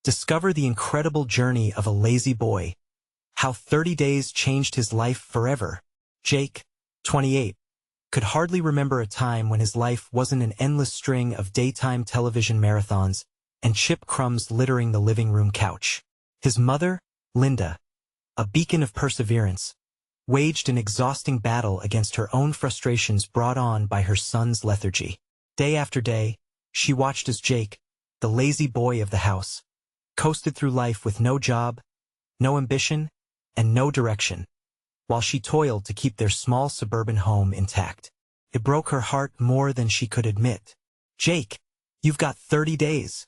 Discover the incredible journey of a lazy boy. How 30 days changed his life forever. Jake, 28, could hardly remember a time when his life wasn't an endless string of daytime television marathons and chip crumbs littering the living room couch. His mother, Linda, a beacon of perseverance, waged an exhausting battle against her own frustrations brought on by her son's lethargy. Day after day, she watched as Jake, the lazy boy of the house, coasted through life with no job, no ambition, and no direction, while she toiled to keep their small suburban home intact. It broke her heart more than she could admit. "Jake, you've got 30 days,"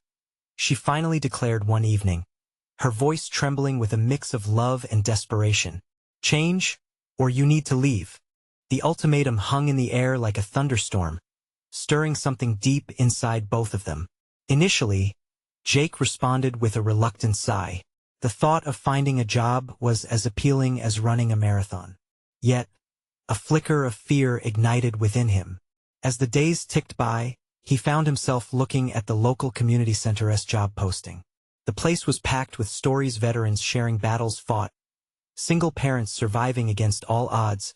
she finally declared one evening, her voice trembling with a mix of love and desperation. "Change, or you need to leave." The ultimatum hung in the air like a thunderstorm, stirring something deep inside both of them. Initially, Jake responded with a reluctant sigh. The thought of finding a job was as appealing as running a marathon. Yet, a flicker of fear ignited within him. As the days ticked by, he found himself looking at the local community center's job posting. The place was packed with stories, veterans sharing battles fought, single parents surviving against all odds,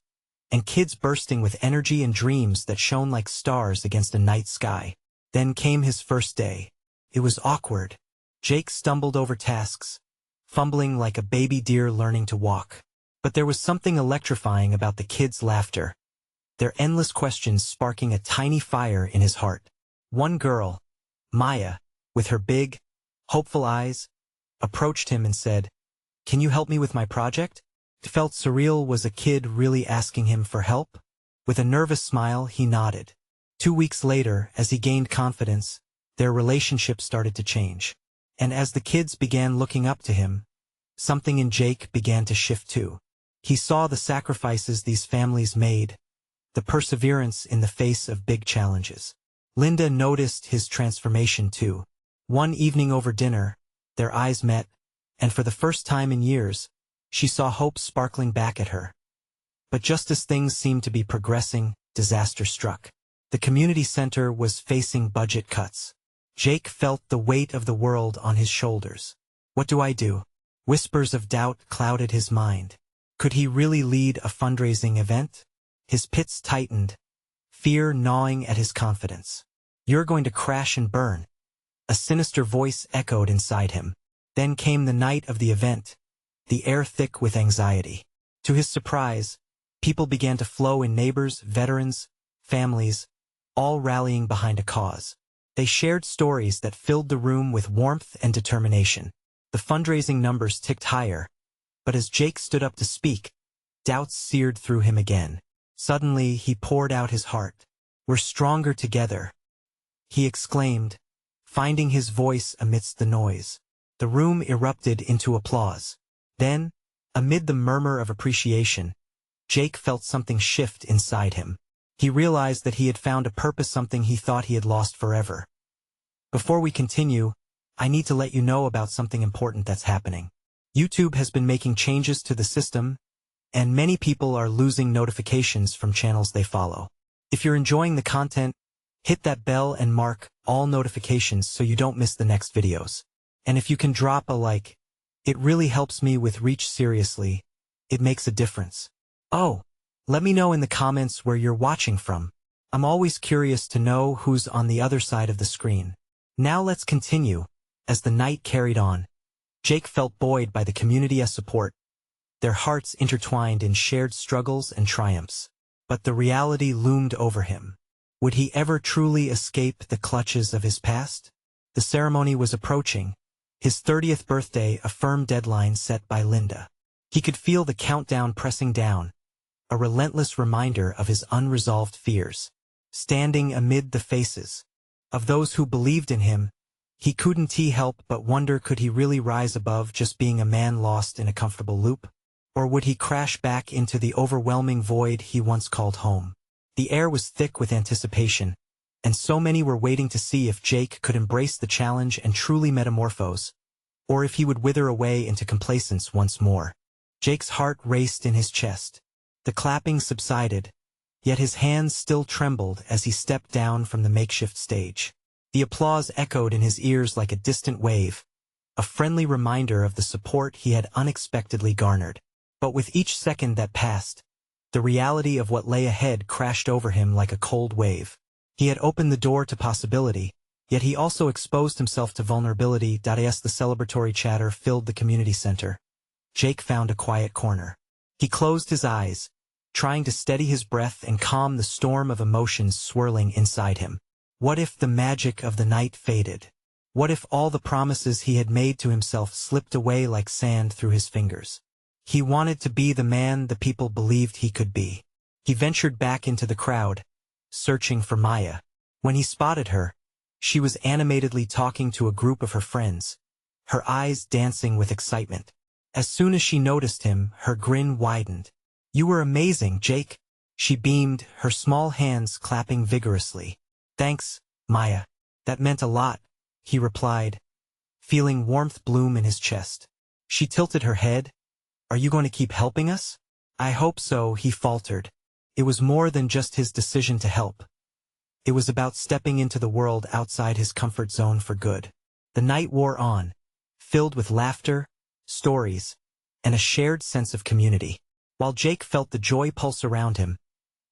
and kids bursting with energy and dreams that shone like stars against a night sky. Then came his first day. It was awkward. Jake stumbled over tasks, fumbling like a baby deer learning to walk. But there was something electrifying about the kids' laughter, their endless questions sparking a tiny fire in his heart. One girl, Maya, with her big, hopeful eyes, approached him and said, "Can you help me with my project?" It felt surreal. Was a kid really asking him for help? With a nervous smile, he nodded. 2 weeks later, as he gained confidence, their relationship started to change. And as the kids began looking up to him, something in Jake began to shift too. He saw the sacrifices these families made, the perseverance in the face of big challenges. Linda noticed his transformation too. One evening over dinner, their eyes met, and for the first time in years, she saw hope sparkling back at her. But just as things seemed to be progressing, disaster struck. The community center was facing budget cuts. Jake felt the weight of the world on his shoulders. What do I do? Whispers of doubt clouded his mind. Could he really lead a fundraising event? His pits tightened, fear gnawing at his confidence. You're going to crash and burn. A sinister voice echoed inside him. Then came the night of the event, the air thick with anxiety. To his surprise, people began to flow in, neighbors, veterans, families, all rallying behind a cause. They shared stories that filled the room with warmth and determination. The fundraising numbers ticked higher, but as Jake stood up to speak, doubts seared through him again. Suddenly, he poured out his heart. "We're stronger together," he exclaimed, finding his voice amidst the noise. The room erupted into applause. Then, amid the murmur of appreciation, Jake felt something shift inside him. He realized that he had found a purpose, something he thought he had lost forever. Before we continue, I need to let you know about something important that's happening. YouTube has been making changes to the system, and many people are losing notifications from channels they follow. If you're enjoying the content, hit that bell and mark all notifications so you don't miss the next videos. And if you can drop a like, it really helps me with reach. Seriously, it makes a difference. Oh, let me know in the comments where you're watching from. I'm always curious to know who's on the other side of the screen. Now let's continue. As the night carried on, Jake felt buoyed by the community's support, their hearts intertwined in shared struggles and triumphs. But the reality loomed over him. Would he ever truly escape the clutches of his past? The ceremony was approaching, his 30th birthday, a firm deadline set by Linda. He could feel the countdown pressing down, a relentless reminder of his unresolved fears. Standing amid the faces of those who believed in him, he couldn't help but wonder, could he really rise above just being a man lost in a comfortable loop? Or would he crash back into the overwhelming void he once called home? The air was thick with anticipation, and so many were waiting to see if Jake could embrace the challenge and truly metamorphose, or if he would wither away into complacence once more. Jake's heart raced in his chest. The clapping subsided, yet his hands still trembled as he stepped down from the makeshift stage. The applause echoed in his ears like a distant wave, a friendly reminder of the support he had unexpectedly garnered. But with each second that passed, the reality of what lay ahead crashed over him like a cold wave. He had opened the door to possibility, yet he also exposed himself to vulnerability. As the celebratory chatter filled the community center, Jake found a quiet corner. He closed his eyes, trying to steady his breath and calm the storm of emotions swirling inside him. What if the magic of the night faded? What if all the promises he had made to himself slipped away like sand through his fingers? He wanted to be the man the people believed he could be. He ventured back into the crowd, searching for Maya. When he spotted her, she was animatedly talking to a group of her friends, her eyes dancing with excitement. As soon as she noticed him, her grin widened. "You were amazing, Jake." She beamed, her small hands clapping vigorously. "Thanks, Maya. That meant a lot," he replied, feeling warmth bloom in his chest. She tilted her head. "Are you going to keep helping us?" "I hope so," he faltered. It was more than just his decision to help. It was about stepping into the world outside his comfort zone for good. The night wore on, filled with laughter, stories, and a shared sense of community. While Jake felt the joy pulse around him,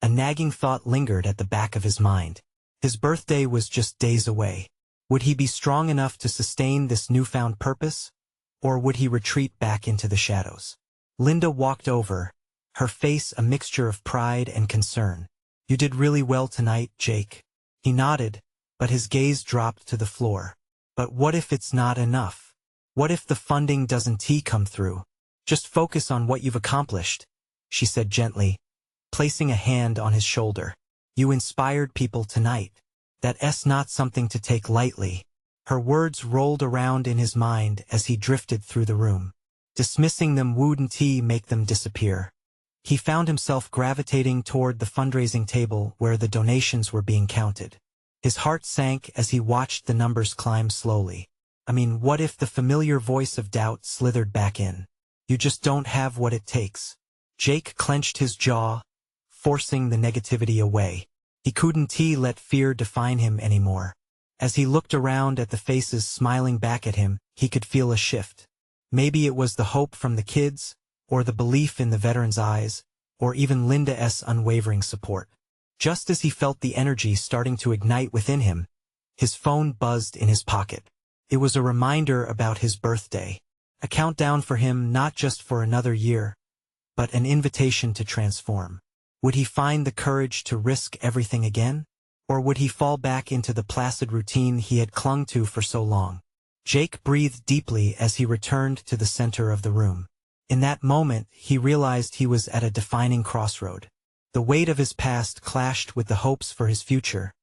a nagging thought lingered at the back of his mind. His birthday was just days away. Would he be strong enough to sustain this newfound purpose, or would he retreat back into the shadows? Linda walked over, her face a mixture of pride and concern. "You did really well tonight, Jake." He nodded, but his gaze dropped to the floor. "But what if it's not enough? What if the funding doesn't come through? Just focus on what you've accomplished," she said gently, placing a hand on his shoulder. "You inspired people tonight. That's not something to take lightly." Her words rolled around in his mind as he drifted through the room. Dismissing them wouldn't make them disappear. He found himself gravitating toward the fundraising table where the donations were being counted. His heart sank as he watched the numbers climb slowly. What if the familiar voice of doubt slithered back in? "You just don't have what it takes." Jake clenched his jaw, forcing the negativity away. He couldn't let fear define him anymore. As he looked around at the faces smiling back at him, he could feel a shift. Maybe it was the hope from the kids, or the belief in the veterans' eyes, or even Linda's unwavering support. Just as he felt the energy starting to ignite within him, his phone buzzed in his pocket. It was a reminder about his birthday, a countdown for him not just for another year, but an invitation to transform. Would he find the courage to risk everything again? Or would he fall back into the placid routine he had clung to for so long? Jake breathed deeply as he returned to the center of the room. In that moment, he realized he was at a defining crossroad. The weight of his past clashed with the hopes for his future,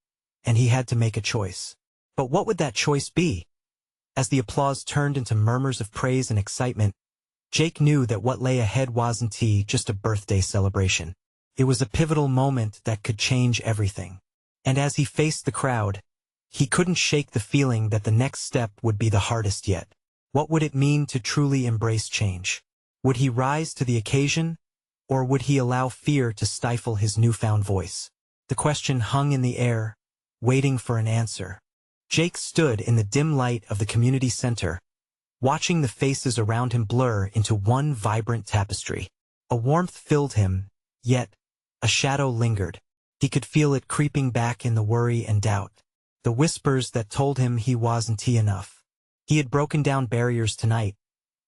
and he had to make a choice. But what would that choice be? As the applause turned into murmurs of praise and excitement, Jake knew that what lay ahead wasn't just a birthday celebration. It was a pivotal moment that could change everything. And as he faced the crowd, he couldn't shake the feeling that the next step would be the hardest yet. What would it mean to truly embrace change? Would he rise to the occasion, or would he allow fear to stifle his newfound voice? The question hung in the air, waiting for an answer. Jake stood in the dim light of the community center, watching the faces around him blur into one vibrant tapestry. A warmth filled him, yet a shadow lingered. He could feel it creeping back in the worry and doubt, the whispers that told him he wasn't enough. He had broken down barriers tonight,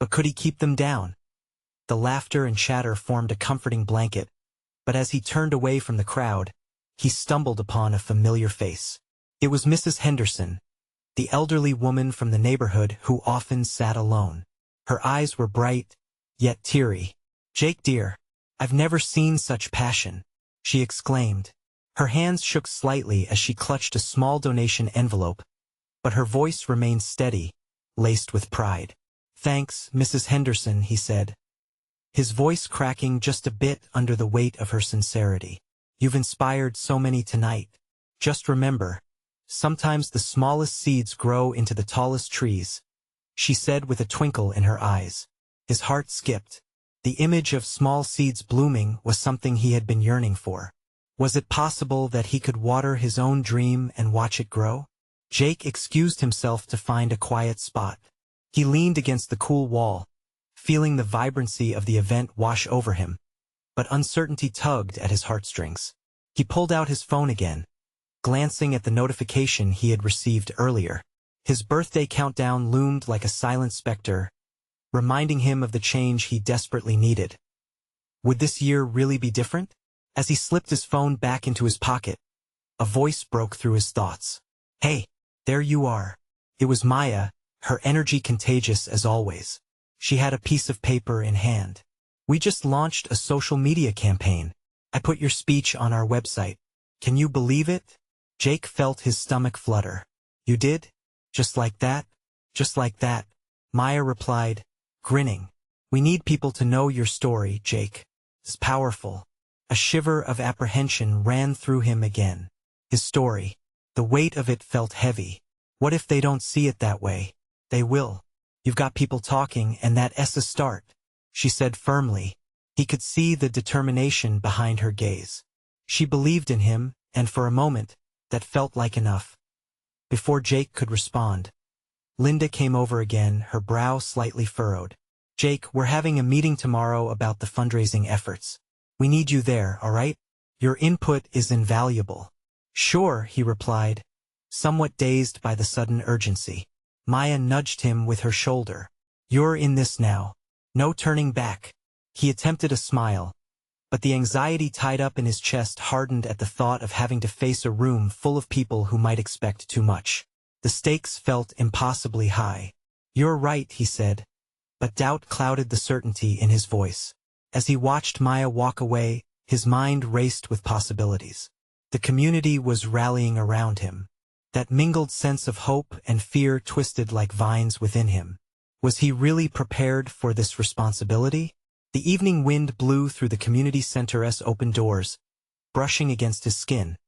but could he keep them down? The laughter and chatter formed a comforting blanket, but as he turned away from the crowd, he stumbled upon a familiar face. It was Mrs. Henderson, the elderly woman from the neighborhood who often sat alone. Her eyes were bright, yet teary. "Jake dear, I've never seen such passion," she exclaimed. Her hands shook slightly as she clutched a small donation envelope, but her voice remained steady, laced with pride. "Thanks, Mrs. Henderson," he said, his voice cracking just a bit under the weight of her sincerity. "You've inspired so many tonight. Just remember, sometimes the smallest seeds grow into the tallest trees," she said with a twinkle in her eyes. His heart skipped. The image of small seeds blooming was something he had been yearning for. Was it possible that he could water his own dream and watch it grow? Jake excused himself to find a quiet spot. He leaned against the cool wall, feeling the vibrancy of the event wash over him, but uncertainty tugged at his heartstrings. He pulled out his phone again, glancing at the notification he had received earlier. His birthday countdown loomed like a silent specter, reminding him of the change he desperately needed. Would this year really be different? As he slipped his phone back into his pocket, a voice broke through his thoughts. "Hey, there you are." It was Maya, her energy contagious as always. She had a piece of paper in hand. "We just launched a social media campaign. I put your speech on our website. Can you believe it?" Jake felt his stomach flutter. "You did? Just like that? Just like that?" Maya replied, grinning. "We need people to know your story, Jake. It's powerful." A shiver of apprehension ran through him again. His story. The weight of it felt heavy. What if they don't see it that way? They will. "You've got people talking, and that's a start," she said firmly. He could see the determination behind her gaze. She believed in him, and for a moment, that felt like enough. Before Jake could respond, Linda came over again, her brow slightly furrowed. "Jake, we're having a meeting tomorrow about the fundraising efforts. We need you there, all right? Your input is invaluable." "Sure," he replied, somewhat dazed by the sudden urgency. Maya nudged him with her shoulder. "You're in this now. No turning back." He attempted a smile, but the anxiety tied up in his chest hardened at the thought of having to face a room full of people who might expect too much. The stakes felt impossibly high. "You're right," he said, but doubt clouded the certainty in his voice. As he watched Maya walk away, his mind raced with possibilities. The community was rallying around him. That mingled sense of hope and fear twisted like vines within him. Was he really prepared for this responsibility? The evening wind blew through the community center's open doors, brushing against his skin,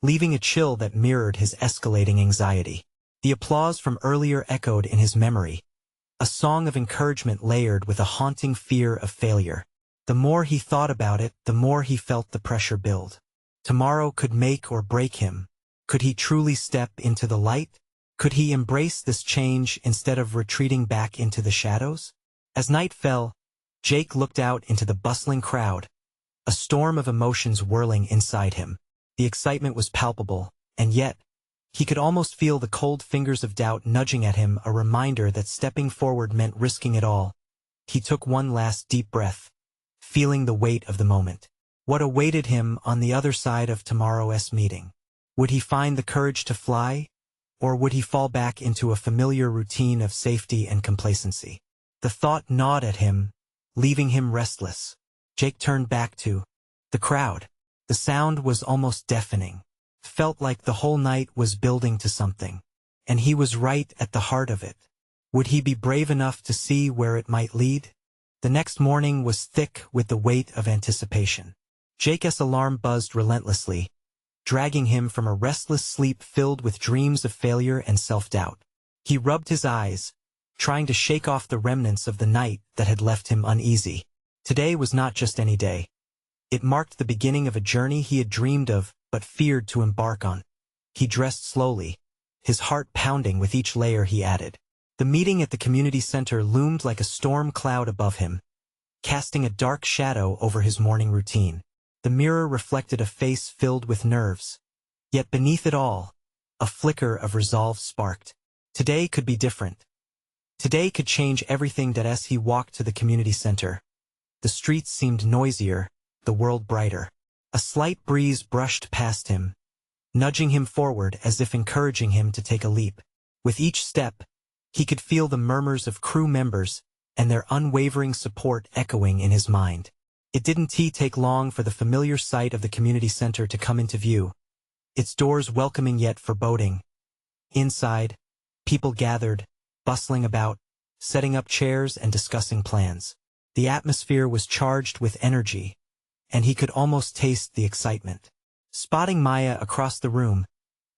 leaving a chill that mirrored his escalating anxiety. The applause from earlier echoed in his memory, a song of encouragement layered with a haunting fear of failure. The more he thought about it, the more he felt the pressure build. Tomorrow could make or break him. Could he truly step into the light? Could he embrace this change instead of retreating back into the shadows? As night fell, Jake looked out into the bustling crowd, a storm of emotions whirling inside him. The excitement was palpable, and yet, he could almost feel the cold fingers of doubt nudging at him, a reminder that stepping forward meant risking it all. He took one last deep breath, feeling the weight of the moment. What awaited him on the other side of tomorrow's meeting? Would he find the courage to fly, or would he fall back into a familiar routine of safety and complacency? The thought gnawed at him, leaving him restless. Jake turned back to the crowd. The sound was almost deafening. Felt like the whole night was building to something, and he was right at the heart of it. Would he be brave enough to see where it might lead? The next morning was thick with the weight of anticipation. Jake's alarm buzzed relentlessly, dragging him from a restless sleep filled with dreams of failure and self-doubt. He rubbed his eyes, trying to shake off the remnants of the night that had left him uneasy. Today was not just any day. It marked the beginning of a journey he had dreamed of, but feared to embark on. He dressed slowly, his heart pounding with each layer he added. The meeting at the community center loomed like a storm cloud above him, casting a dark shadow over his morning routine. The mirror reflected a face filled with nerves. Yet beneath it all, a flicker of resolve sparked. Today could be different. Today could change everything. As he walked to the community center, the streets seemed noisier, the world brighter. A slight breeze brushed past him, nudging him forward as if encouraging him to take a leap. With each step, he could feel the murmurs of crew members and their unwavering support echoing in his mind. It didn't take long for the familiar sight of the community center to come into view, its doors welcoming yet foreboding. Inside, people gathered, bustling about, setting up chairs and discussing plans. The atmosphere was charged with energy, and he could almost taste the excitement. Spotting Maya across the room,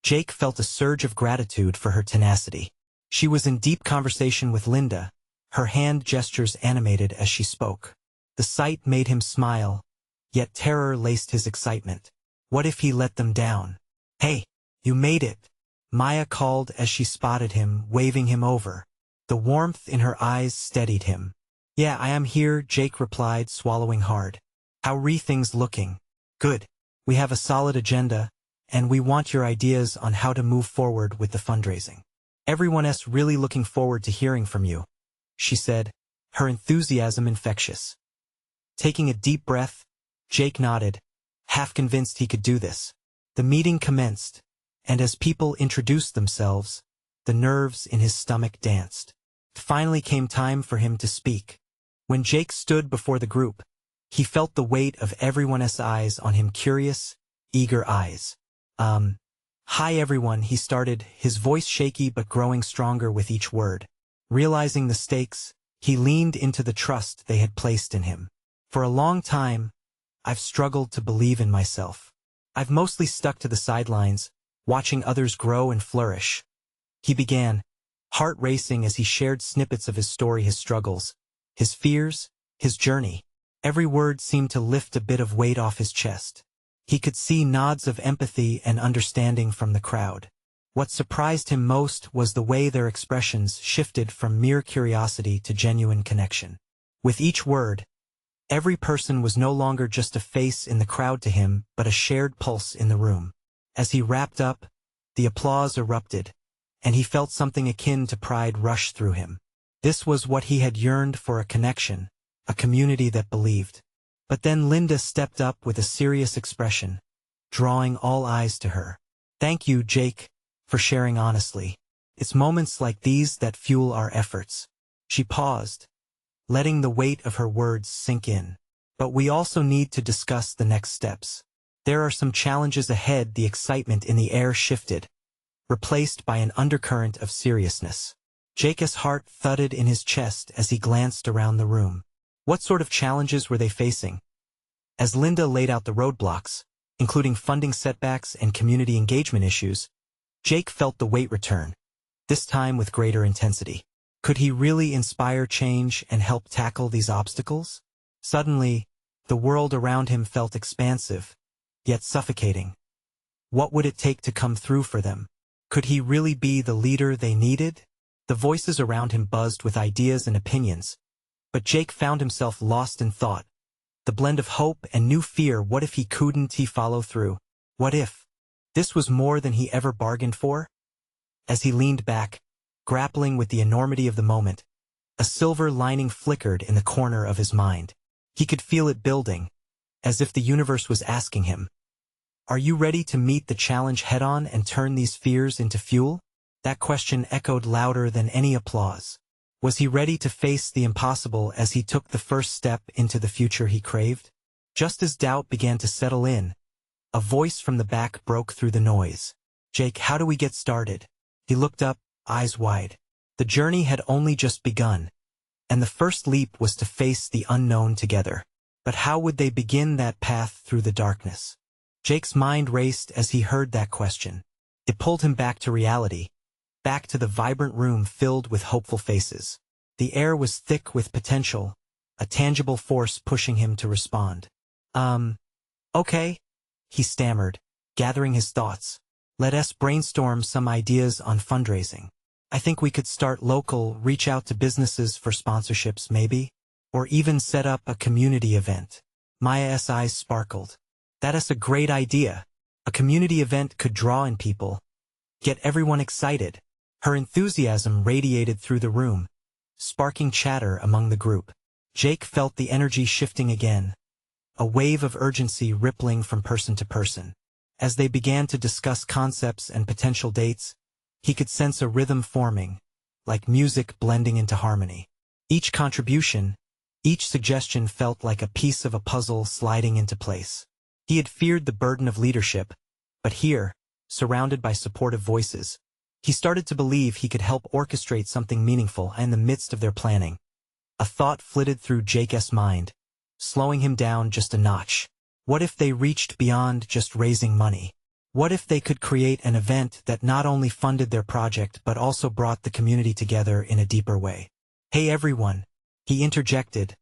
Jake felt a surge of gratitude for her tenacity. She was in deep conversation with Linda, her hand gestures animated as she spoke. The sight made him smile, yet terror laced his excitement. What if he let them down? "Hey, you made it," Maya called as she spotted him, waving him over. The warmth in her eyes steadied him. "Yeah, I am here," Jake replied, swallowing hard. "How re things looking?" "Good. We have a solid agenda, and we want your ideas on how to move forward with the fundraising. Everyone's really looking forward to hearing from you," she said, her enthusiasm infectious. Taking a deep breath, Jake nodded, half convinced he could do this. The meeting commenced, and as people introduced themselves, the nerves in his stomach danced. It finally came time for him to speak. When Jake stood before the group, he felt the weight of everyone's eyes on him, curious, eager eyes. Hi everyone," he started, his voice shaky but growing stronger with each word. Realizing the stakes, he leaned into the trust they had placed in him. "For a long time, I've struggled to believe in myself. I've mostly stuck to the sidelines, watching others grow and flourish." He began, heart racing as he shared snippets of his story, his struggles, his fears, his journey. Every word seemed to lift a bit of weight off his chest. He could see nods of empathy and understanding from the crowd. What surprised him most was the way their expressions shifted from mere curiosity to genuine connection. With each word, every person was no longer just a face in the crowd to him, but a shared pulse in the room. As he wrapped up, the applause erupted, and he felt something akin to pride rush through him. This was what he had yearned for, a connection, a community that believed. But then Linda stepped up with a serious expression, drawing all eyes to her. "Thank you, Jake, for sharing honestly. It's moments like these that fuel our efforts." She paused, letting the weight of her words sink in. "But we also need to discuss the next steps. There are some challenges ahead." The excitement in the air shifted, replaced by an undercurrent of seriousness. Jake's heart thudded in his chest as he glanced around the room. What sort of challenges were they facing? As Linda laid out the roadblocks, including funding setbacks and community engagement issues, Jake felt the weight return, this time with greater intensity. Could he really inspire change and help tackle these obstacles? Suddenly, the world around him felt expansive, yet suffocating. What would it take to come through for them? Could he really be the leader they needed? The voices around him buzzed with ideas and opinions, but Jake found himself lost in thought. The blend of hope and new fear. What if he couldn't follow through? What if this was more than he ever bargained for? As he leaned back, grappling with the enormity of the moment, a silver lining flickered in the corner of his mind. He could feel it building, as if the universe was asking him, "Are you ready to meet the challenge head-on and turn these fears into fuel?" That question echoed louder than any applause. Was he ready to face the impossible as he took the first step into the future he craved? Just as doubt began to settle in, a voice from the back broke through the noise. "Jake, how do we get started?" He looked up, eyes wide. The journey had only just begun, and the first leap was to face the unknown together. But how would they begin that path through the darkness? Jake's mind raced as he heard that question. It pulled him back to reality, back to the vibrant room filled with hopeful faces. The air was thick with potential, a tangible force pushing him to respond. Okay, he stammered, gathering his thoughts. "Let us brainstorm some ideas on fundraising. I think we could start local, reach out to businesses for sponsorships maybe, or even set up a community event." Maya's eyes sparkled. "That is a great idea. A community event could draw in people, get everyone excited." Her enthusiasm radiated through the room, sparking chatter among the group. Jake felt the energy shifting again, a wave of urgency rippling from person to person. As they began to discuss concepts and potential dates, he could sense a rhythm forming, like music blending into harmony. Each contribution, each suggestion felt like a piece of a puzzle sliding into place. He had feared the burden of leadership, but here, surrounded by supportive voices, he started to believe he could help orchestrate something meaningful in the midst of their planning. A thought flitted through Jake's mind, slowing him down just a notch. What if they reached beyond just raising money? What if they could create an event that not only funded their project but also brought the community together in a deeper way? "Hey everyone," he interjected,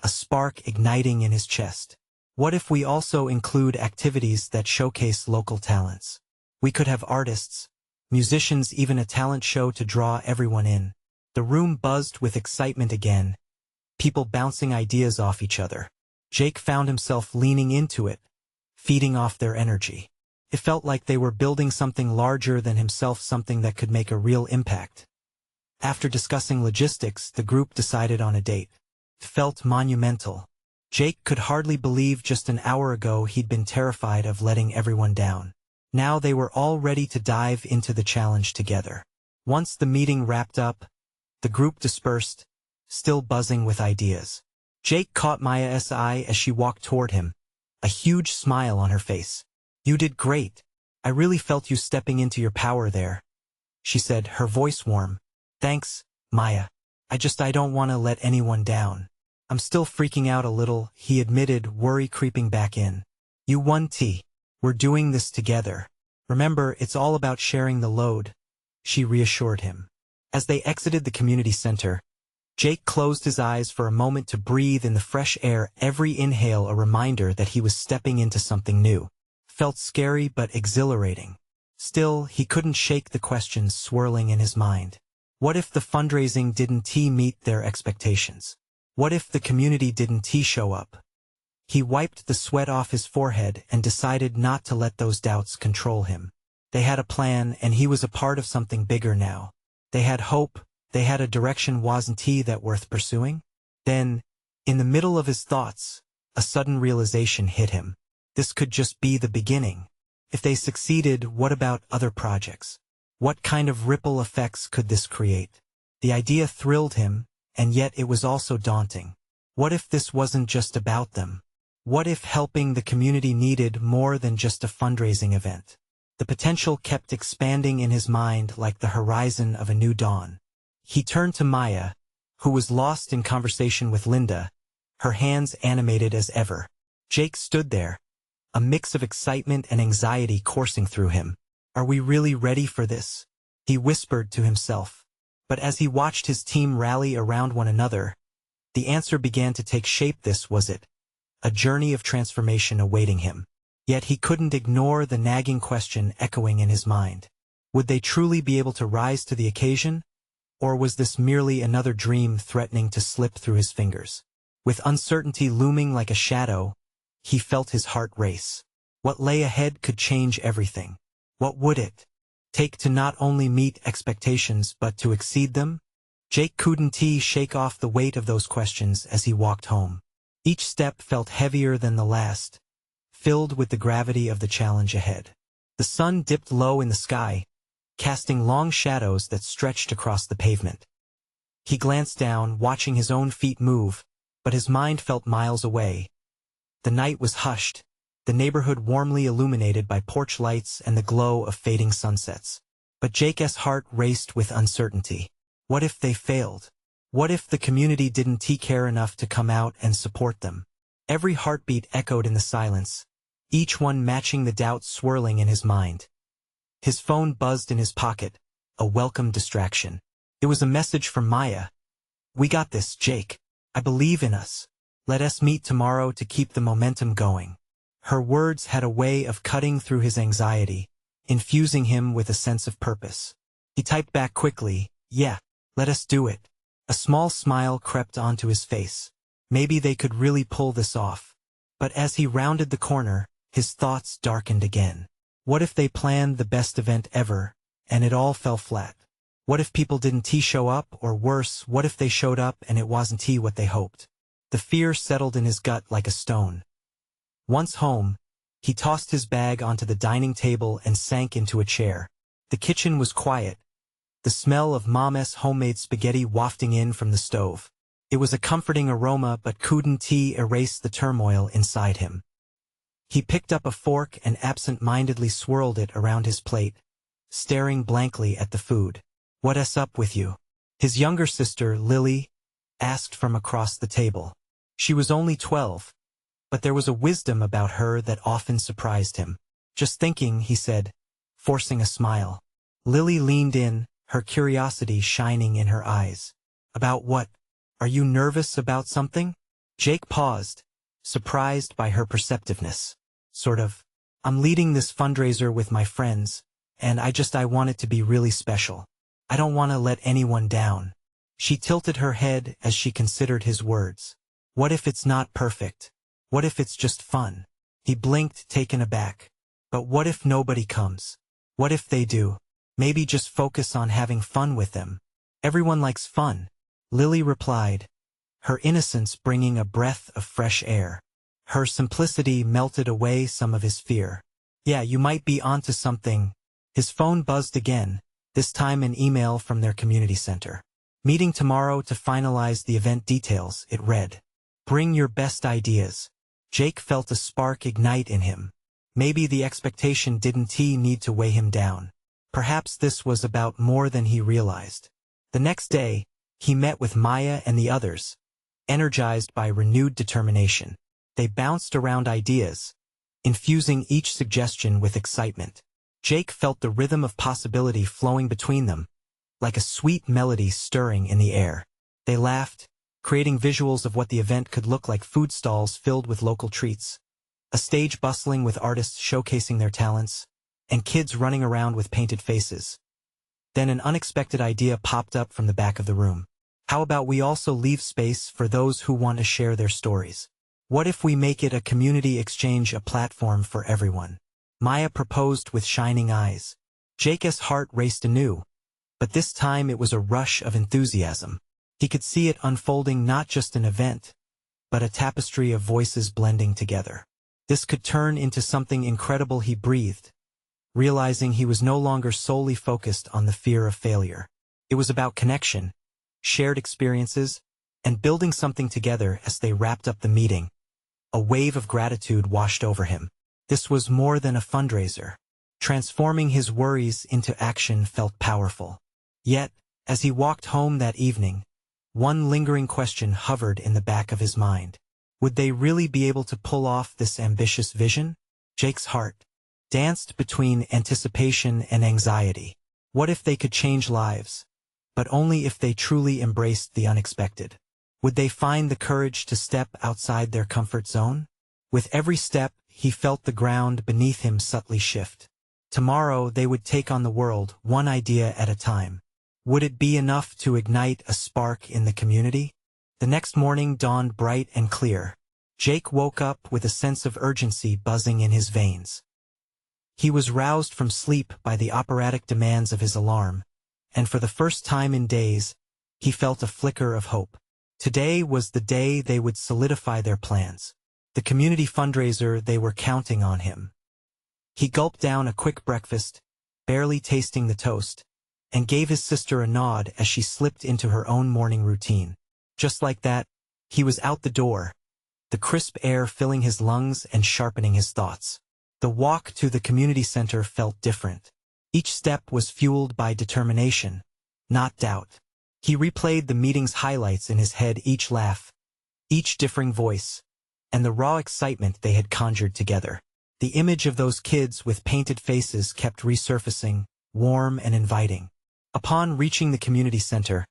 a spark igniting in his chest. "What if we also include activities that showcase local talents? We could have artists, musicians, even a talent show to draw everyone in." The room buzzed with excitement again, people bouncing ideas off each other. Jake found himself leaning into it, feeding off their energy. It felt like they were building something larger than himself, something that could make a real impact. After discussing logistics, the group decided on a date. It felt monumental. Jake could hardly believe just an hour ago he'd been terrified of letting everyone down. Now they were all ready to dive into the challenge together. Once the meeting wrapped up, the group dispersed, still buzzing with ideas. Jake caught Maya's eye as she walked toward him, a huge smile on her face. "You did great. I really felt you stepping into your power there," she said, her voice warm. "Thanks, Maya. I don't want to let anyone down. I'm still freaking out a little," he admitted, worry creeping back in. "You won, T. We're doing this together. Remember, it's all about sharing the load," she reassured him. As they exited the community center, Jake closed his eyes for a moment to breathe in the fresh air, every inhale a reminder that he was stepping into something new. Felt scary but exhilarating. Still, he couldn't shake the questions swirling in his mind. What if the fundraising didn't meet their expectations? What if the community didn't show up? He wiped the sweat off his forehead and decided not to let those doubts control him. They had a plan, and he was a part of something bigger now. They had hope, they had a direction. Wasn't that worth pursuing? Then, in the middle of his thoughts, a sudden realization hit him. This could just be the beginning. If they succeeded, what about other projects? What kind of ripple effects could this create? The idea thrilled him, and yet it was also daunting. What if this wasn't just about them? What if helping the community needed more than just a fundraising event? The potential kept expanding in his mind like the horizon of a new dawn. He turned to Maya, who was lost in conversation with Linda, her hands animated as ever. Jake stood there, a mix of excitement and anxiety coursing through him. "Are we really ready for this?" he whispered to himself. But as he watched his team rally around one another, the answer began to take shape. This was it, a journey of transformation awaiting him. Yet he couldn't ignore the nagging question echoing in his mind. Would they truly be able to rise to the occasion? Or was this merely another dream threatening to slip through his fingers? With uncertainty looming like a shadow, he felt his heart race. What lay ahead could change everything. What would it take to not only meet expectations but to exceed them? Jake couldn't shake off the weight of those questions as he walked home. Each step felt heavier than the last, filled with the gravity of the challenge ahead. The sun dipped low in the sky, casting long shadows that stretched across the pavement. He glanced down, watching his own feet move, but his mind felt miles away. The night was hushed, the neighborhood warmly illuminated by porch lights and the glow of fading sunsets. But Jake's heart raced with uncertainty. What if they failed? What if the community didn't care enough to come out and support them? Every heartbeat echoed in the silence, each one matching the doubt swirling in his mind. His phone buzzed in his pocket, a welcome distraction. It was a message from Maya. "We got this, Jake. I believe in us. Let us meet tomorrow to keep the momentum going." Her words had a way of cutting through his anxiety, infusing him with a sense of purpose. He typed back quickly, "Yeah, let us do it." A small smile crept onto his face. Maybe they could really pull this off. But as he rounded the corner, his thoughts darkened again. What if they planned the best event ever, and it all fell flat? What if people didn't show up, or worse, what if they showed up and it wasn't what they hoped? The fear settled in his gut like a stone. Once home, he tossed his bag onto the dining table and sank into a chair. The kitchen was quiet, the smell of Mom's homemade spaghetti wafting in from the stove. It was a comforting aroma, but couldn't erase the turmoil inside him. He picked up a fork and absent-mindedly swirled it around his plate, staring blankly at the food. "What's up with you?" his younger sister, Lily, asked from across the table. She was only 12, but there was a wisdom about her that often surprised him. "Just thinking," he said, forcing a smile. Lily leaned in, her curiosity shining in her eyes. "About what? Are you nervous about something?" Jake paused, surprised by her perceptiveness. "Sort of. I'm leading this fundraiser with my friends, and I want it to be really special. I don't want to let anyone down." She tilted her head as she considered his words. What if it's not perfect? What if it's just fun? He blinked, taken aback. But what if nobody comes? What if they do? Maybe just focus on having fun with them. Everyone likes fun, Lily replied, her innocence bringing a breath of fresh air. Her simplicity melted away some of his fear. Yeah, you might be onto something. His phone buzzed again, this time an email from their community center. Meeting tomorrow to finalize the event details, it read. Bring your best ideas. Jake felt a spark ignite in him. Maybe the expectation didn't need to weigh him down. Perhaps this was about more than he realized. The next day, he met with Maya and the others, energized by renewed determination. They bounced around ideas, infusing each suggestion with excitement. Jake felt the rhythm of possibility flowing between them, like a sweet melody stirring in the air. They laughed, creating visuals of what the event could look like: food stalls filled with local treats, a stage bustling with artists showcasing their talents, and kids running around with painted faces. Then an unexpected idea popped up from the back of the room. How about we also leave space for those who want to share their stories? What if we make it a community exchange, a platform for everyone? Maya proposed with shining eyes. Jake's heart raced anew, but this time it was a rush of enthusiasm. He could see it unfolding, not just an event, but a tapestry of voices blending together. This could turn into something incredible, he breathed, realizing he was no longer solely focused on the fear of failure. It was about connection, shared experiences, and building something together. As they wrapped up the meeting, a wave of gratitude washed over him. This was more than a fundraiser. Transforming his worries into action felt powerful. Yet, as he walked home that evening, one lingering question hovered in the back of his mind. Would they really be able to pull off this ambitious vision? Jake's heart danced between anticipation and anxiety. What if they could change lives? But only if they truly embraced the unexpected. Would they find the courage to step outside their comfort zone? With every step, he felt the ground beneath him subtly shift. Tomorrow they would take on the world, one idea at a time. Would it be enough to ignite a spark in the community? The next morning dawned bright and clear. Jake woke up with a sense of urgency buzzing in his veins. He was roused from sleep by the operatic demands of his alarm, and for the first time in days, he felt a flicker of hope. Today was the day they would solidify their plans. The community fundraiser, they were counting on him. He gulped down a quick breakfast, barely tasting the toast, and gave his sister a nod as she slipped into her own morning routine. Just like that, he was out the door, the crisp air filling his lungs and sharpening his thoughts. The walk to the community center felt different. Each step was fueled by determination, not doubt. He replayed the meeting's highlights in his head, each laugh, each differing voice, and the raw excitement they had conjured together. The image of those kids with painted faces kept resurfacing, warm and inviting. Upon reaching the community center,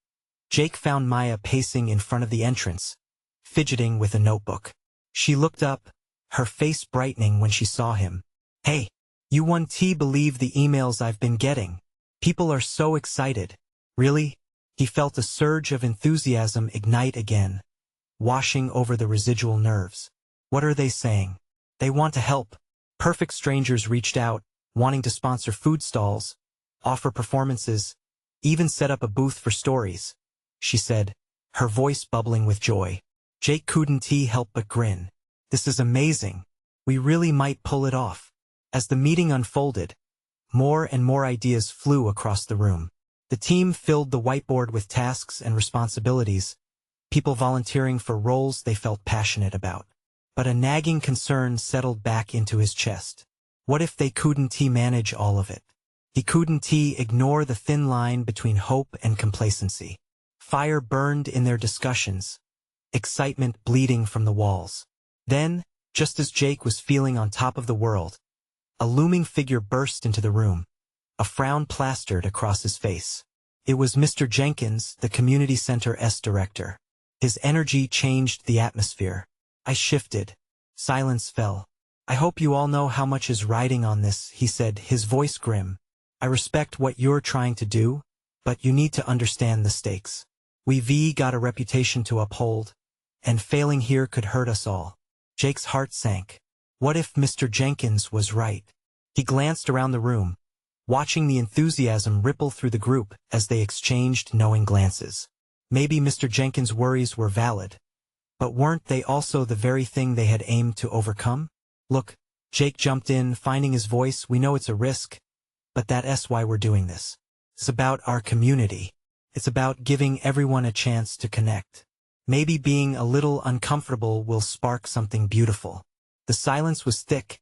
Jake found Maya pacing in front of the entrance, fidgeting with a notebook. She looked up, her face brightening when she saw him. Hey, you won't believe the emails I've been getting. People are so excited. Really? He felt a surge of enthusiasm ignite again, washing over the residual nerves. What are they saying? They want to help. Perfect strangers reached out, wanting to sponsor food stalls, offer performances, even set up a booth for stories, she said, her voice bubbling with joy. Jake couldn't help but grin. This is amazing. We really might pull it off. As the meeting unfolded, more and more ideas flew across the room. The team filled the whiteboard with tasks and responsibilities, people volunteering for roles they felt passionate about. But a nagging concern settled back into his chest. What if they couldn't manage all of it? He couldn't ignore the thin line between hope and complacency. Fire burned in their discussions, excitement bleeding from the walls. Then, just as Jake was feeling on top of the world, a looming figure burst into the room, a frown plastered across his face. It was Mr. Jenkins, the community center's director. His energy changed the atmosphere. I shifted. Silence fell. I hope you all know how much is riding on this, he said, his voice grim. I respect what you're trying to do, but you need to understand the stakes. We've got a reputation to uphold, and failing here could hurt us all. Jake's heart sank. What if Mr. Jenkins was right? He glanced around the room, watching the enthusiasm ripple through the group as they exchanged knowing glances. Maybe Mr. Jenkins' worries were valid, but weren't they also the very thing they had aimed to overcome? Look, Jake jumped in, finding his voice. We know it's a risk, but that's why we're doing this. It's about our community. It's about giving everyone a chance to connect. Maybe being a little uncomfortable will spark something beautiful. The silence was thick,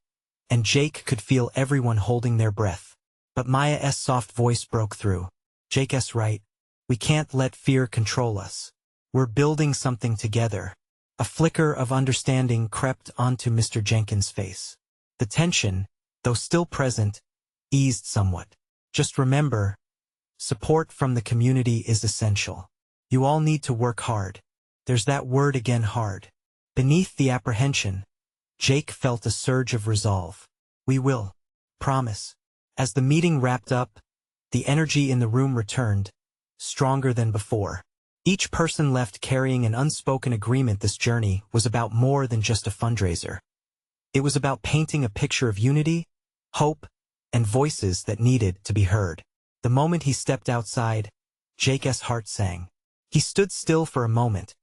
and Jake could feel everyone holding their breath. But Maya's soft voice broke through. Jake's right. We can't let fear control us. We're building something together. A flicker of understanding crept onto Mr. Jenkins' face. The tension, though still present, eased somewhat. Just remember, support from the community is essential. You all need to work hard. There's that word again, hard. Beneath the apprehension, Jake felt a surge of resolve. We will. Promise. As the meeting wrapped up, the energy in the room returned, stronger than before. Each person left carrying an unspoken agreement this journey was about more than just a fundraiser. It was about painting a picture of unity, hope, and voices that needed to be heard. The moment he stepped outside, Jake's heart sang. He stood still for a moment,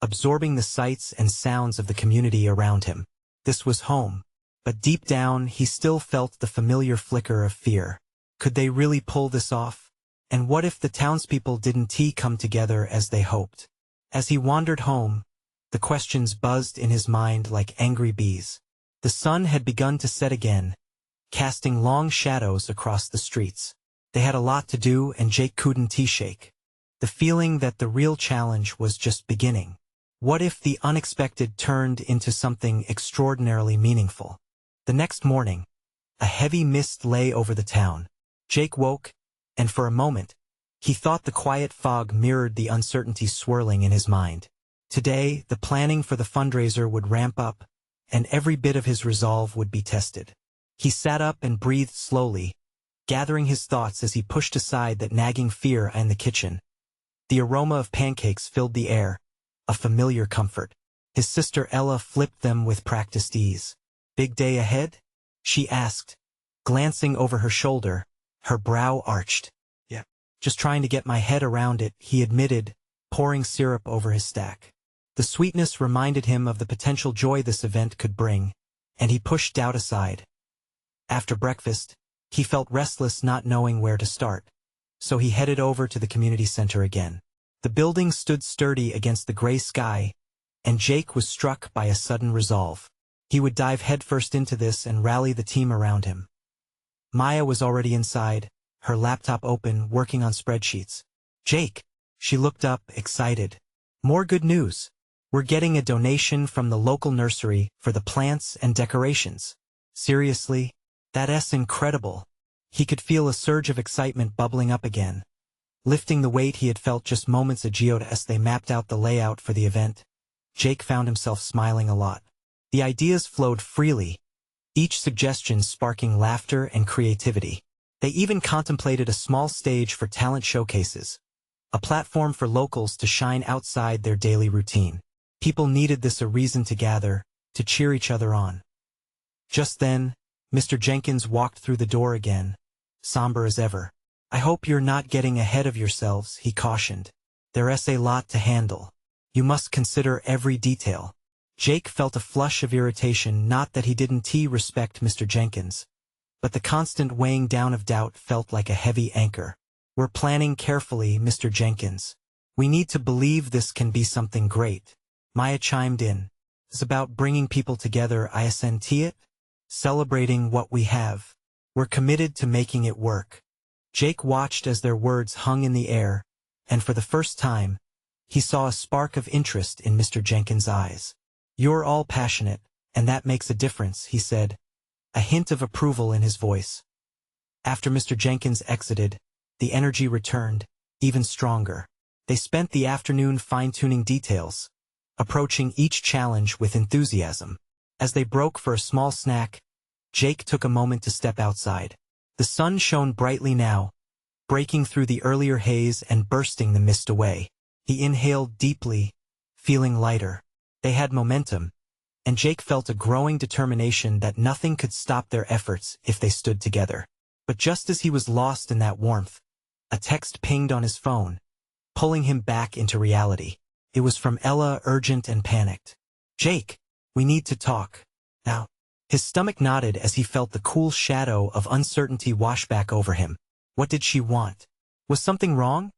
absorbing the sights and sounds of the community around him. This was home, but deep down he still felt the familiar flicker of fear. Could they really pull this off? And what if the townspeople didn't come together as they hoped? As he wandered home, the questions buzzed in his mind like angry bees. The sun had begun to set again, casting long shadows across the streets. They had a lot to do, and Jake couldn't shake the feeling that the real challenge was just beginning. What if the unexpected turned into something extraordinarily meaningful? The next morning, a heavy mist lay over the town. Jake woke, and for a moment, he thought the quiet fog mirrored the uncertainty swirling in his mind. Today, the planning for the fundraiser would ramp up, and every bit of his resolve would be tested. He sat up and breathed slowly, gathering his thoughts as he pushed aside that nagging fear in the kitchen. The aroma of pancakes filled the air, a familiar comfort. His sister Ella flipped them with practiced ease. Big day ahead? She asked, glancing over her shoulder, her brow arched. Yeah. Just trying to get my head around it, he admitted, pouring syrup over his stack. The sweetness reminded him of the potential joy this event could bring, and he pushed doubt aside. After breakfast, he felt restless, not knowing where to start, so he headed over to the community center again. The building stood sturdy against the gray sky, and Jake was struck by a sudden resolve. He would dive headfirst into this and rally the team around him. Maya was already inside, her laptop open, working on spreadsheets. Jake, she looked up, excited. More good news. We're getting a donation from the local nursery for the plants and decorations. Seriously? That's incredible. He could feel a surge of excitement bubbling up again. Lifting the weight he had felt just moments ago as they mapped out the layout for the event, Jake found himself smiling a lot. The ideas flowed freely, each suggestion sparking laughter and creativity. They even contemplated a small stage for talent showcases, a platform for locals to shine outside their daily routine. People needed this, a reason to gather, to cheer each other on. Just then, Mr. Jenkins walked through the door again, somber as ever. I hope you're not getting ahead of yourselves, he cautioned. There's a lot to handle. You must consider every detail. Jake felt a flush of irritation, not that he didn't respect Mr. Jenkins, but the constant weighing down of doubt felt like a heavy anchor. We're planning carefully, Mr. Jenkins. We need to believe this can be something great. Maya chimed in. It's about bringing people together, isn't it? Celebrating what we have. We're committed to making it work. Jake watched as their words hung in the air, and for the first time, he saw a spark of interest in Mr. Jenkins' eyes. You're all passionate, and that makes a difference, he said, a hint of approval in his voice. After Mr. Jenkins exited, the energy returned, even stronger. They spent the afternoon fine-tuning details, approaching each challenge with enthusiasm. As they broke for a small snack, Jake took a moment to step outside. The sun shone brightly now, breaking through the earlier haze and bursting the mist away. He inhaled deeply, feeling lighter. They had momentum, and Jake felt a growing determination that nothing could stop their efforts if they stood together. But just as he was lost in that warmth, a text pinged on his phone, pulling him back into reality. It was from Ella, urgent and panicked. "Jake, we need to talk. Now." His stomach knotted as he felt the cool shadow of uncertainty wash back over him. What did she want? Was something wrong?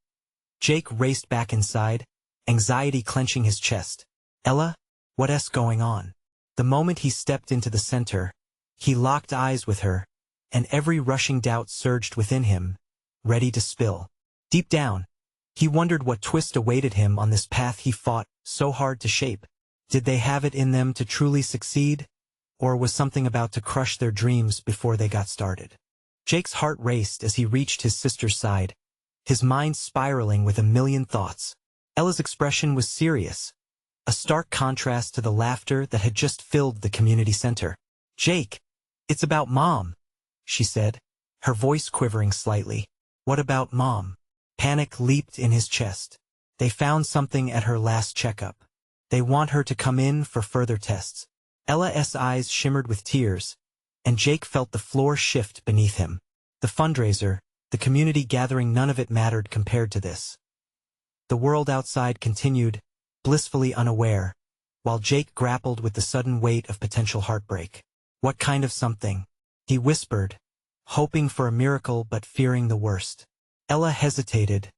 Jake raced back inside, anxiety clenching his chest. "Ella, what's going on?" The moment he stepped into the center, he locked eyes with her, and every rushing doubt surged within him, ready to spill. Deep down, he wondered what twist awaited him on this path he fought so hard to shape. Did they have it in them to truly succeed? Or was something about to crush their dreams before they got started? Jake's heart raced as he reached his sister's side, his mind spiraling with a million thoughts. Ella's expression was serious, a stark contrast to the laughter that had just filled the community center. "Jake, it's about Mom," she said, her voice quivering slightly. "What about Mom?" Panic leaped in his chest. "They found something at her last checkup. They want her to come in for further tests." Ella's eyes shimmered with tears, and Jake felt the floor shift beneath him. The fundraiser, the community gathering, none of it mattered compared to this. The world outside continued, blissfully unaware, while Jake grappled with the sudden weight of potential heartbreak. "What kind of something?" he whispered, hoping for a miracle but fearing the worst. Ella hesitated,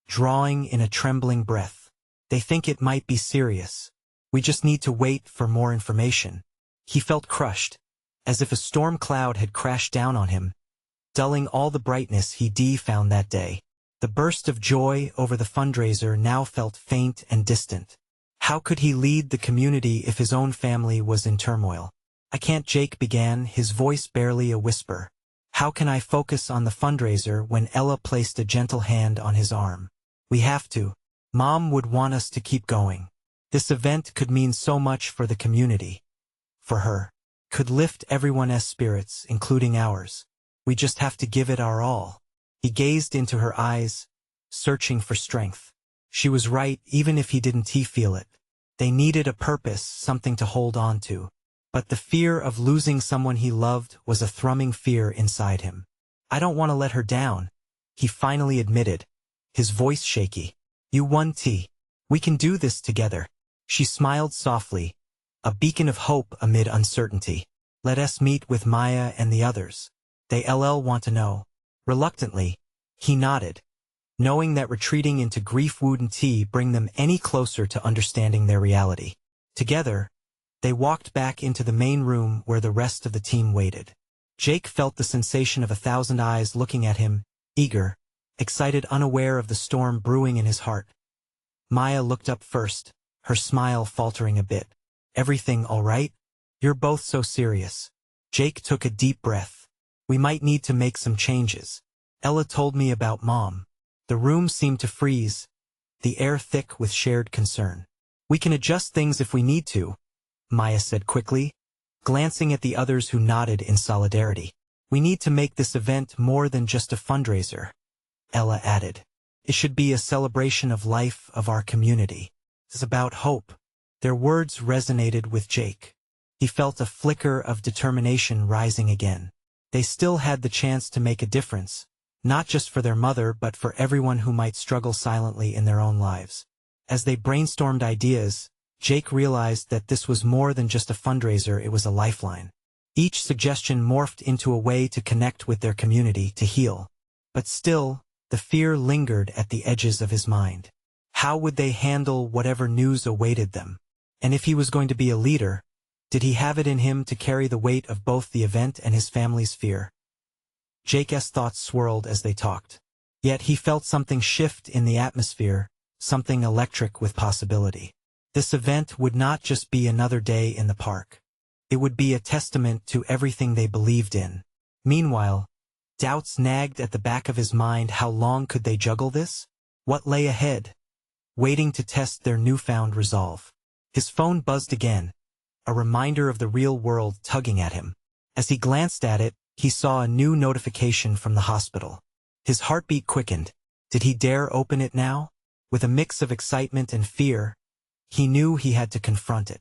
drawing in a trembling breath. "They think it might be serious. We just need to wait for more information." He felt crushed, as if a storm cloud had crashed down on him, dulling all the brightness he'd found that day. The burst of joy over the fundraiser now felt faint and distant. How could he lead the community if his own family was in turmoil? "I can't," Jake began, his voice barely a whisper. "How can I focus on the fundraiser when?" Ella placed a gentle hand on his arm. "We have to. Mom would want us to keep going. This event could mean so much for the community. For her. Could lift everyone's spirits, including ours. We just have to give it our all." He gazed into her eyes, searching for strength. She was right, even if he didn't feel it. They needed a purpose, something to hold on to. But the fear of losing someone he loved was a thrumming fear inside him. "I don't want to let her down," he finally admitted, his voice shaky. "You won, T. We can do this together." She smiled softly, a beacon of hope amid uncertainty. "Let us meet with Maya and the others. They want to know." Reluctantly, he nodded, knowing that retreating into grief wouldn't bring them any closer to understanding their reality. Together, they walked back into the main room where the rest of the team waited. Jake felt the sensation of 1,000 eyes looking at him, eager, excited, unaware of the storm brewing in his heart. Maya looked up first, her smile faltering a bit. "Everything all right? You're both so serious." Jake took a deep breath. "We might need to make some changes. Ella told me about Mom." The room seemed to freeze, the air thick with shared concern. "We can adjust things if we need to," Maya said quickly, glancing at the others who nodded in solidarity. "We need to make this event more than just a fundraiser," Ella added. "It should be a celebration of life, of our community. It's about hope." Their words resonated with Jake. He felt a flicker of determination rising again. They still had the chance to make a difference, not just for their mother but for everyone who might struggle silently in their own lives. As they brainstormed ideas, Jake realized that this was more than just a fundraiser, it was a lifeline. Each suggestion morphed into a way to connect with their community, to heal. But still, the fear lingered at the edges of his mind. How would they handle whatever news awaited them? And if he was going to be a leader, did he have it in him to carry the weight of both the event and his family's fear? Jake's thoughts swirled as they talked. Yet he felt something shift in the atmosphere, something electric with possibility. This event would not just be another day in the park. It would be a testament to everything they believed in. Meanwhile, doubts nagged at the back of his mind. How long could they juggle this? What lay ahead? Waiting to test their newfound resolve. His phone buzzed again, a reminder of the real world tugging at him. As he glanced at it, he saw a new notification from the hospital. His heartbeat quickened. Did he dare open it now? With a mix of excitement and fear, he knew he had to confront it.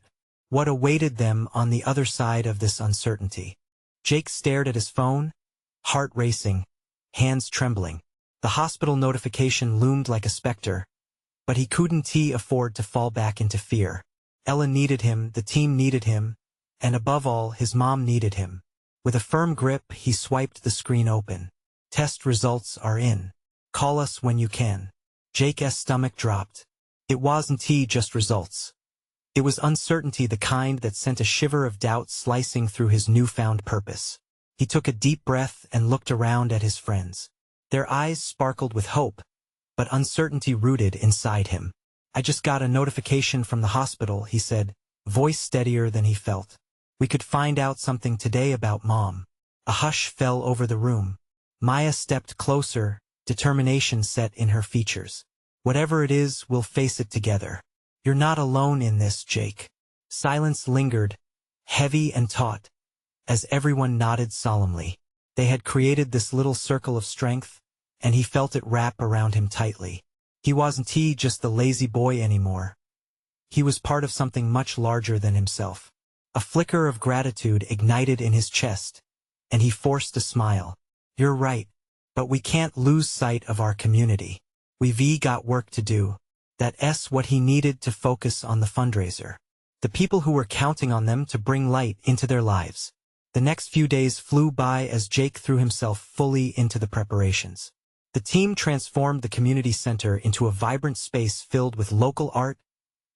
What awaited them on the other side of this uncertainty? Jake stared at his phone, heart racing, hands trembling. The hospital notification loomed like a specter, but he couldn't afford to fall back into fear. Ella needed him, the team needed him, and above all, his mom needed him. With a firm grip, he swiped the screen open. Test results are in. Call us when you can. Jake's stomach dropped. It wasn't just results. It was uncertainty, the kind that sent a shiver of doubt slicing through his newfound purpose. He took a deep breath and looked around at his friends. Their eyes sparkled with hope, but uncertainty rooted inside him. I just got a notification from the hospital, he said, voice steadier than he felt. We could find out something today about Mom. A hush fell over the room. Maya stepped closer, determination set in her features. Whatever it is, we'll face it together. You're not alone in this, Jake. Silence lingered, heavy and taut, as everyone nodded solemnly. They had created this little circle of strength, and he felt it wrap around him tightly. He wasn't just the lazy boy anymore. He was part of something much larger than himself. A flicker of gratitude ignited in his chest, and he forced a smile. You're right, but we can't lose sight of our community. We've got work to do. That's what he needed to focus on the fundraiser. The people who were counting on them to bring light into their lives. The next few days flew by as Jake threw himself fully into the preparations. The team transformed the community center into a vibrant space filled with local art,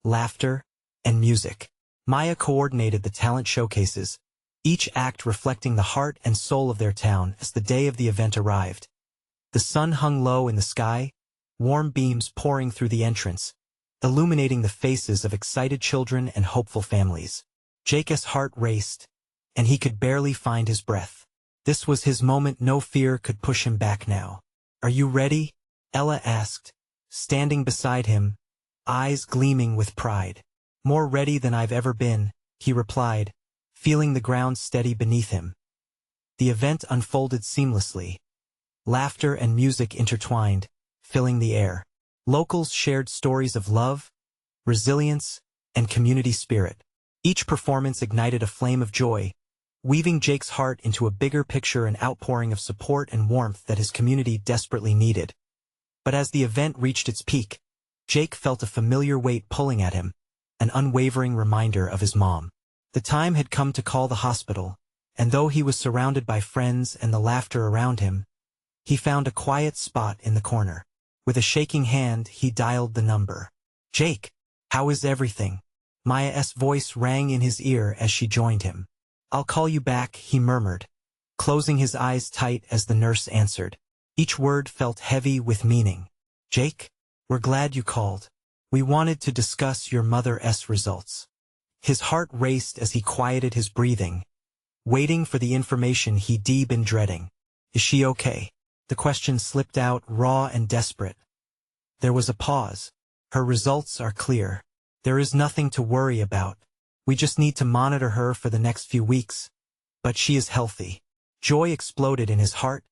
laughter, and music. Maya coordinated the talent showcases, each act reflecting the heart and soul of their town. As the day of the event arrived, the sun hung low in the sky, warm beams pouring through the entrance, illuminating the faces of excited children and hopeful families. Jake's heart raced, and he could barely find his breath. This was his moment. No fear could push him back now. Are you ready? Ella asked, standing beside him, eyes gleaming with pride. More ready than I've ever been, he replied, feeling the ground steady beneath him. The event unfolded seamlessly. Laughter and music intertwined, filling the air. Locals shared stories of love, resilience, and community spirit. Each performance ignited a flame of joy, weaving Jake's heart into a bigger picture, an outpouring of support and warmth that his community desperately needed. But as the event reached its peak, Jake felt a familiar weight pulling at him, an unwavering reminder of his mom. The time had come to call the hospital, and though he was surrounded by friends and the laughter around him, he found a quiet spot in the corner. With a shaking hand, he dialed the number. Jake, how is everything? Maya's voice rang in his ear as she joined him. I'll call you back, he murmured, closing his eyes tight as the nurse answered. Each word felt heavy with meaning. Jake, we're glad you called. We wanted to discuss your mother's results. His heart raced as he quieted his breathing, waiting for the information he'd been dreading. Is she okay? The question slipped out, raw and desperate. There was a pause. Her results are clear. There is nothing to worry about. We just need to monitor her for the next few weeks. But she is healthy. Joy exploded in his heart,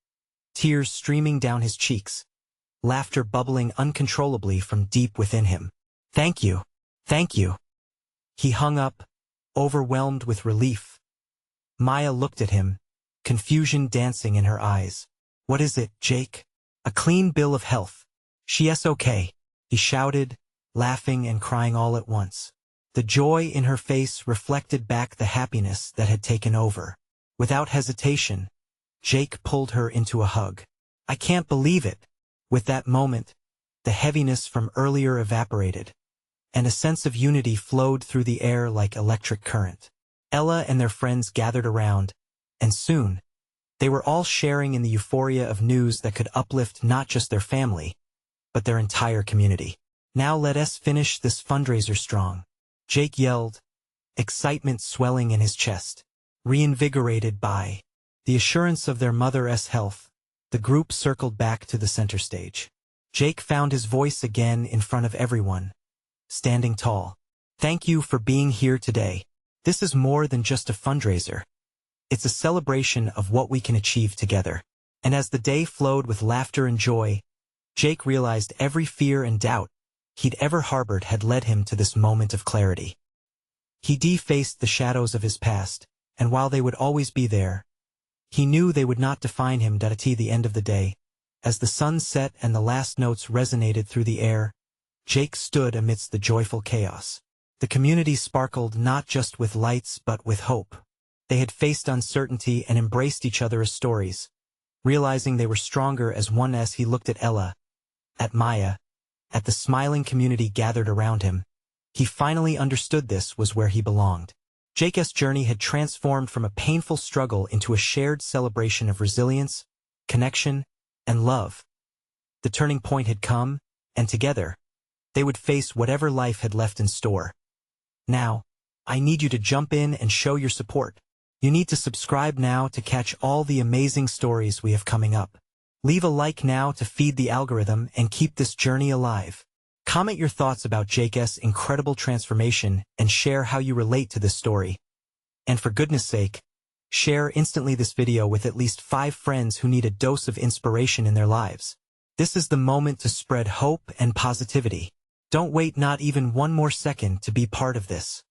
tears streaming down his cheeks, laughter bubbling uncontrollably from deep within him. Thank you. Thank you. He hung up, overwhelmed with relief. Maya looked at him, confusion dancing in her eyes. What is it, Jake? A clean bill of health. She's okay, he shouted, laughing and crying all at once. The joy in her face reflected back the happiness that had taken over. Without hesitation, Jake pulled her into a hug. I can't believe it. With that moment, the heaviness from earlier evaporated, and a sense of unity flowed through the air like electric current. Ella and their friends gathered around, and soon, they were all sharing in the euphoria of news that could uplift not just their family, but their entire community. Now let us finish this fundraiser strong, Jake yelled, excitement swelling in his chest. Reinvigorated by the assurance of their mother's health, the group circled back to the center stage. Jake found his voice again in front of everyone, standing tall. Thank you for being here today. This is more than just a fundraiser. It's a celebration of what we can achieve together. And as the day flowed with laughter and joy, Jake realized every fear and doubt he'd ever harbored had led him to this moment of clarity. He defaced the shadows of his past, and while they would always be there, he knew they would not define him. At the end of the day, as the sun set and the last notes resonated through the air, Jake stood amidst the joyful chaos. The community sparkled not just with lights but with hope. They had faced uncertainty and embraced each other as stories, realizing they were stronger as one. As he looked at Ella, at Maya, at the smiling community gathered around him, he finally understood this was where he belonged. Jake's journey had transformed from a painful struggle into a shared celebration of resilience, connection, and love. The turning point had come, and together, they would face whatever life had left in store. Now, I need you to jump in and show your support. You need to subscribe now to catch all the amazing stories we have coming up. Leave a like now to feed the algorithm and keep this journey alive. Comment your thoughts about Jake's incredible transformation and share how you relate to this story. And for goodness sake, share instantly this video with at least 5 friends who need a dose of inspiration in their lives. This is the moment to spread hope and positivity. Don't wait not even one more second to be part of this.